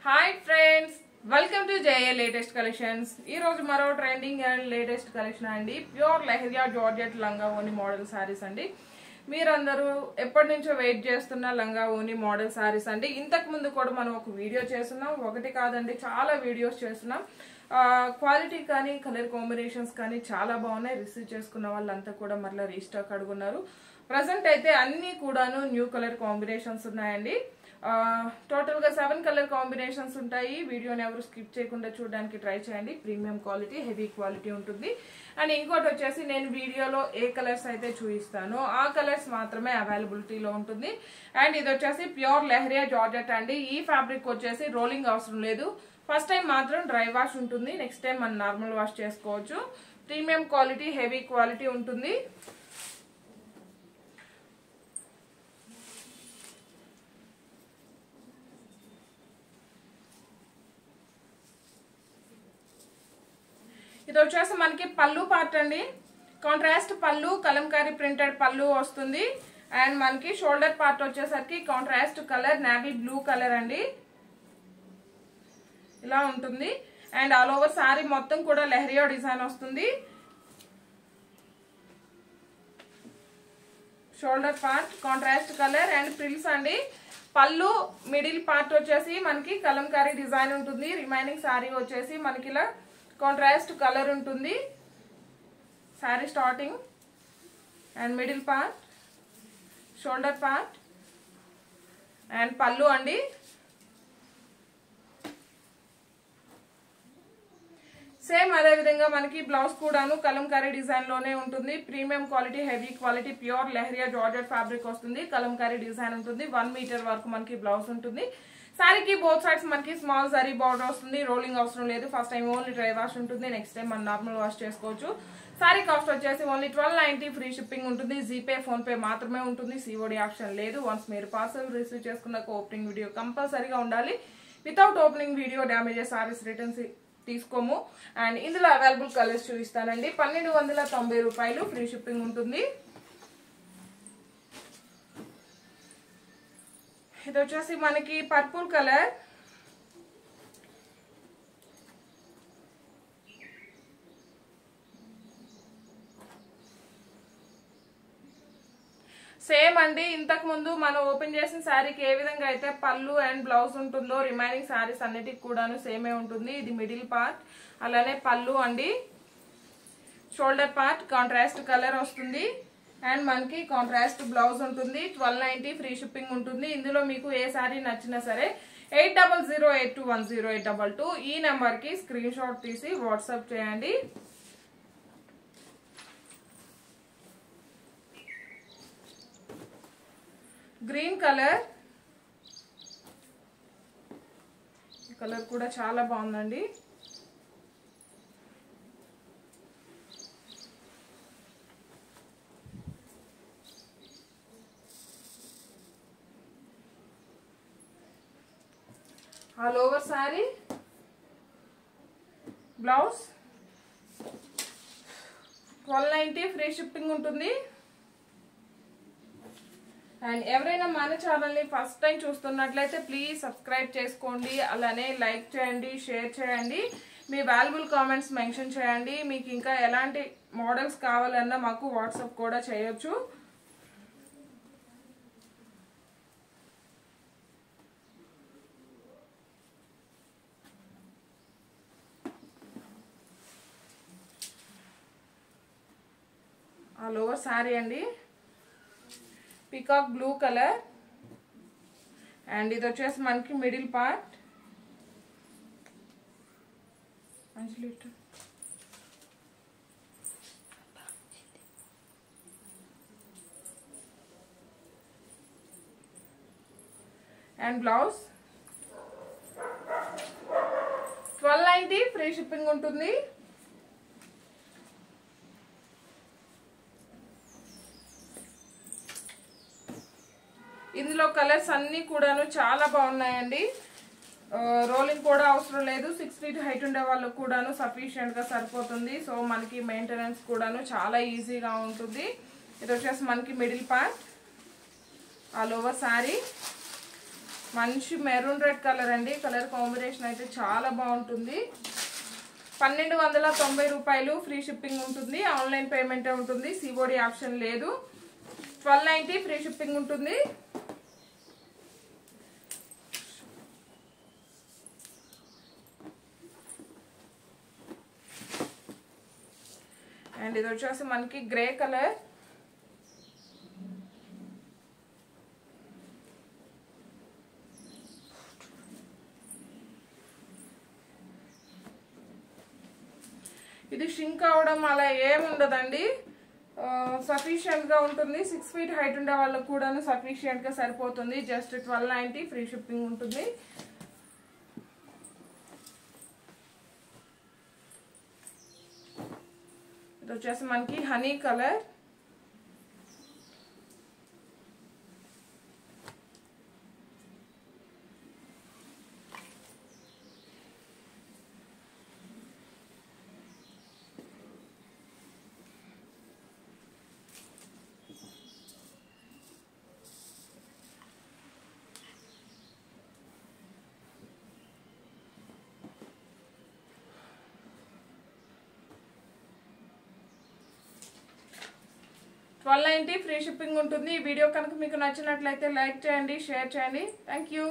Hi friends, welcome to JA latest collections. ఈ రోజు మరో ట్రెండింగ్ అండ్ లేటెస్ట్ కలెక్షన్ అండి. ప్యూర్ లెహరియా జార్జెట్ లంగా ఓని మోడల్ సారీస్ అండి. మీరందరూ ఎప్పటి నుంచో వెయిట్ చేస్తున్న లంగా ఓని మోడల్ సారీస్ అండి. ఇంతకు ముందు కూడా మనం ఒక వీడియో చేస్తున్నాం, ఒకటి కాదండి చాలా వీడియోస్ చేస్తున్నాం. క్వాలిటీ కానీ కలర్ కాంబినేషన్స్ కానీ చాలా బాగున్నాయి. రిసీవ్ చేసుకున్న వాళ్ళంతా కూడా మరలా రీస్టాక్ అడుగున్నారు. ప్రజెంట్ అయితే అన్ని కూడాను న్యూ కలర్ కాంబినేషన్స్ ఉన్నాయండి. టోటల్ గా 7 కలర్ కాంబినేషన్స్ ఉంటాయి. వీడియోని ఎవరు స్కిప్ చేయకుండా చూడడానికి ట్రై చేయండి. ప్రీమియం క్వాలిటీ, హెవీ క్వాలిటీ ఉంటుంది. అండ్ ఇంకోటి వచ్చేసి నేను వీడియోలో ఏ కలర్స్ అయితే చూపిస్తానో ఆ కలర్స్ మాత్రమే అవైలబిలిటీలో ఉంటుంది. అండ్ ఇది వచ్చేసి ప్యూర్ లెహరియా జార్జెట్ అండి. ఈ ఫ్యాబ్రిక్ వచ్చేసి రోలింగ్ అవసరం లేదు. ఫస్ట్ టైం మాత్రం డ్రై వాష్ ఉంటుంది, నెక్స్ట్ టైం మనం నార్మల్ వాష్ చేసుకోవచ్చు. ప్రీమియం క్వాలిటీ, హెవీ క్వాలిటీ ఉంటుంది. ఇది వచ్చేసి మనకి పళ్ళు పార్ట్ అండి. కాంట్రాస్ట్ పళ్ళు, కలంకారీ ప్రింటెడ్ పళ్ళు వస్తుంది. అండ్ మనకి షోల్డర్ పార్ట్ వచ్చేసరికి contrast colour navy blue colour అండి, ఇలా ఉంటుంది. అండ్ ఆల్ ఓవర్ సారీ మొత్తం కూడా లెహరియా డిజైన్ వస్తుంది. Shoulder part contrast colour and frills అండి. పళ్ళు మిడిల్ పార్ట్ వచ్చేసి మనకి కలంకారీ డిజైన్ ఉంటుంది. రిమైనింగ్ సారీ వచ్చేసి మనకి ఇలా కాంట్రాస్ట్ కలర్ ఉంటుంది. Sorry starting and middle part, shoulder part and పళ్ళు అండి. సేమ్ అదే విధంగా మనకి బ్లౌజ్ కూడాను కలంకారీ డిజైన్ లోనే ఉంటుంది. Premium quality, heavy quality, pure lehariya georgette fabric వస్తుంది. కలంకారీ డిజైన్ ఉంటుంది. 1 మీటర్ వరకు మనకి బ్లౌజ్ ఉంటుంది. సారీకి బోత్ సైడ్స్ మనకి స్మాల్ జరీ బార్డర్ వస్తుంది. రోలింగ్ అవసరం లేదు. First time only dry wash ఉంటుంది, నెక్స్ట్ టైం మనం నార్మల్ వాష్ చేసుకోవచ్చు. సారీ కాస్ట్ వచ్చేసి ఓన్లీ 1290. ఫ్రీ షిప్పింగ్ ఉంటుంది. జీపే, ఫోన్ పే మాత్రమే ఉంటుంది. సిఓడి ఆప్షన్ లేదు. వన్స్ మీరు పార్సల్ రిసీవ్ చేసుకున్నాక ఓపెనింగ్ వీడియో కంపల్సరీగా ఉండాలి. Without opening video damages saris returns తీసుకోము. అండ్ ఇందులో అవైలబుల్ కలర్స్ చూపిస్తానండి. 1290 రూపాయలు ఫ్రీ షిప్పింగ్ ఉంటుంది. ఇది వచ్చేసి మనకి పర్పుల్ కలర్, సేమ్ అండి. ఇంతకు ముందు మనం ఓపెన్ చేసిన శారీకి ఏ విధంగా అయితే పళ్ళు అండ్ బ్లౌజ్ ఉంటుందో రిమైనింగ్ శారీస్ అన్నిటికి కూడాను సేమే ఉంటుంది. ఇది మిడిల్ పార్ట్, అలానే పళ్ళు అండి. షోల్డర్ పార్ట్ కాంట్రాస్ట్ కలర్ వస్తుంది. అండ్ మనకి కాంట్రాస్ట్ బ్లౌజ్ ఉంటుంది. 1290 ఫ్రీ షిప్పింగ్ ఉంటుంది. ఇందులో మీకు ఏ శారీ నచ్చినా సరే 8008210822 ఈ నెంబర్ కి స్క్రీన్ షాట్ తీసి వాట్సాప్ చేయండి. గ్రీన్ కలర్, ఈ కలర్ కూడా చాలా బాగుందండి. All over sorry blouse 1290 free shipping ఉంటుంది. అండ్ ఎవరైనా మన ఛానల్ని ఫస్ట్ టైం చూస్తున్నట్లయితే ప్లీజ్ సబ్స్క్రైబ్ చేసుకోండి. అలానే లైక్ చేయండి, షేర్ చేయండి, మీ వాల్యుబుల్ కామెంట్స్ మెన్షన్ చేయండి. మీకు ఇంకా ఎలాంటి మోడల్స్ కావాలన్నా మాకు వాట్సాప్ కూడా చేయొచ్చు. ఆల్ ఓవర్ సారీ అండి. పికాక్ బ్లూ కలర్ అండ్ ఇది వచ్చేసి మనకి middle part. And blouse 1290 free shipping ఉంటుంది. ఇందులో కలర్స్ అన్ని కూడాను చాలా బాగున్నాయండి. రోలింగ్ కూడా అవసరం లేదు. 6 feet హైట్ ఉండే వాళ్ళకు కూడాను సఫిషియెంట్ గా సరిపోతుంది. సో మనకి మెయింటెనెన్స్ కూడాను చాలా ఈజీగా ఉంటుంది. ఇది వచ్చేసి మనకి middle part, all over sorry మంచి మెరూన్ రెడ్ కలర్ అండి. కలర్ కాంబినేషన్ అయితే చాలా బాగుంటుంది. 1290 రూపాయలు. ఫ్రీ షిప్పింగ్ ఉంటుంది. ఆన్లైన్ పేమెంటే ఉంటుంది. సిఓడి ఆప్షన్ లేదు. 1290 ఫ్రీ షిప్పింగ్ ఉంటుంది. అండ్ ఇది వచ్చేసి మనకి గ్రే కలర్. ఇది షింక్ అవడం అలా ఏముండదండి. సఫిషియెంట్గా ఉంటుంది. 6 feet హైట్ ఉండే వాళ్ళకు కూడా సఫిషియెంట్గా సరిపోతుంది. జస్ట్ 1290 ఫ్రీ షిప్పింగ్ ఉంటుంది. ఇది వచ్చేసి మనకి హనీ కలర్. $1290 ఫ్రీ షిప్పింగ్ ఉంటుంది. ఈ వీడియో కనుక మీకు నచ్చినట్లయితే లైక్ చేయండి, షేర్ చేయండి. Thank you.